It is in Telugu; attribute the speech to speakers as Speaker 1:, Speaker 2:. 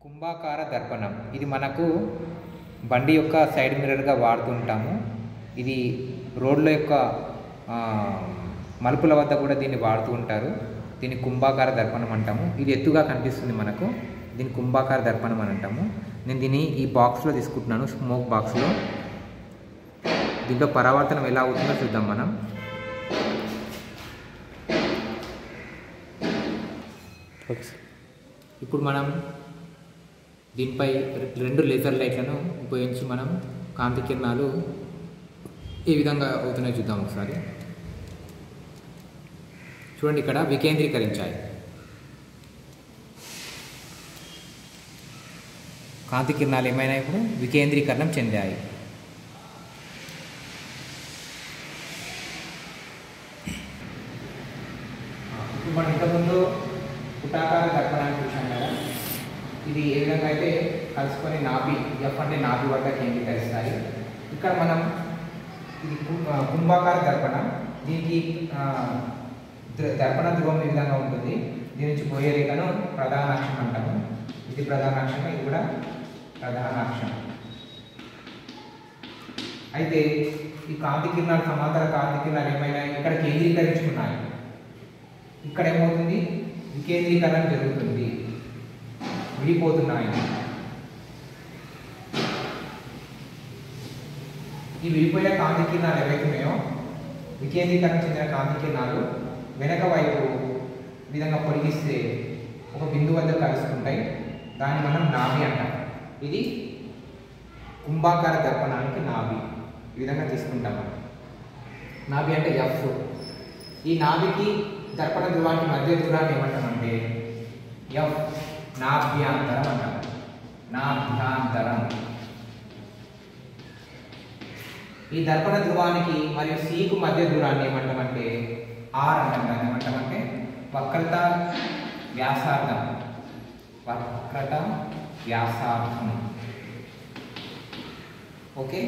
Speaker 1: కుంభాకార దర్పణం ఇది మనకు బండి యొక్క సైడ్ మిర్రర్గా వాడుతుంటాము. ఇది రోడ్ల యొక్క మలుపుల వద్ద కూడా దీన్ని వాడుతూ ఉంటారు. దీన్ని కుంభాకార దర్పణం అంటాము. ఇది ఎత్తుగా కనిపిస్తుంది మనకు, దీన్ని కుంభాకార దర్పణం అని అంటాము. నేను దీన్ని ఈ బాక్స్లో తీసుకుంటున్నాను, స్మోక్ బాక్స్లో. దీంట్లో పరావర్తనం ఎలా అవుతుందో చూద్దాం మనం. ఇప్పుడు మనం దీనిపై 2 లేజర్ లైట్లను ఉపయోగించి మనం కాంతి కిరణాలు ఏ విధంగా అవుతున్నాయో చూద్దాం ఒకసారి. చూడండి, ఇక్కడ వికేంద్రీకరించాయి. కాంతి కిరణాలు ఏమైనా ఇప్పుడు వికేంద్రీకరణం చెందాయి. ఇప్పుడు మనం ఇంతకుముందు పుటాకార దర్పణాన్ని చూసాం కదా. ఇది ఏ విధంగా అయితే కలుసుకొని నాభి, ఎఫ్ అంటే నాభి వద్ద కేంద్రీకరిస్తాయి. ఇక్కడ మనం ఇది కుంభాకార దర్పణం. దీనికి దర్పణ ధ్రువం ఈ విధంగా ఉంటుంది. దీని నుంచి పోయే రేఖను ప్రధానాక్షం అంటాము. ఇది ప్రధానాక్షం, ఇది కూడా ప్రధానాక్షం. అయితే ఈ కాంతి కిరణాలు, సమాంతర కాంతి కిరణాలు ఏమైనా ఇక్కడ కేంద్రీకరించుకున్నాయి. ఇక్కడ ఏమవుతుంది, వికేంద్రీకరణ జరుగుతుంది, విడిపోతున్నాయి. ఈ విడిపోయే కాంతి కిరణాలు ఏవైతున్నాయో, వికేంద్రీకరణ చెందిన కాంతి కిరణాలు వెనక వైపు ఈ విధంగా పొడిగిస్తే ఒక బిందువు వద్ద కలుసుకుంటాయి. దాన్ని మనం నాభి అంటాం. ఇది కుంభాకార దర్పణానికి నాభి. ఈ విధంగా తీసుకుంటాం. నాభి అంటే ఎఫ్. ఈ నాభికి దర్పణ ధ్రువానికి మధ్య దూరాన్ని ఏమంటామంటే ఎఫ్, నాభ్యాంతరం అంటాం. నాభ్యాంతరం. ఈ దర్పణ ధ్రువానికి మరియు సికు మధ్య దూరాన్ని ఏమంటామంటే ఆర్ అంటాం. దాన్ని ఏమంటామంటే వక్రత వ్యాసార్థం. వక్రత వ్యాసార్థం. ఓకే.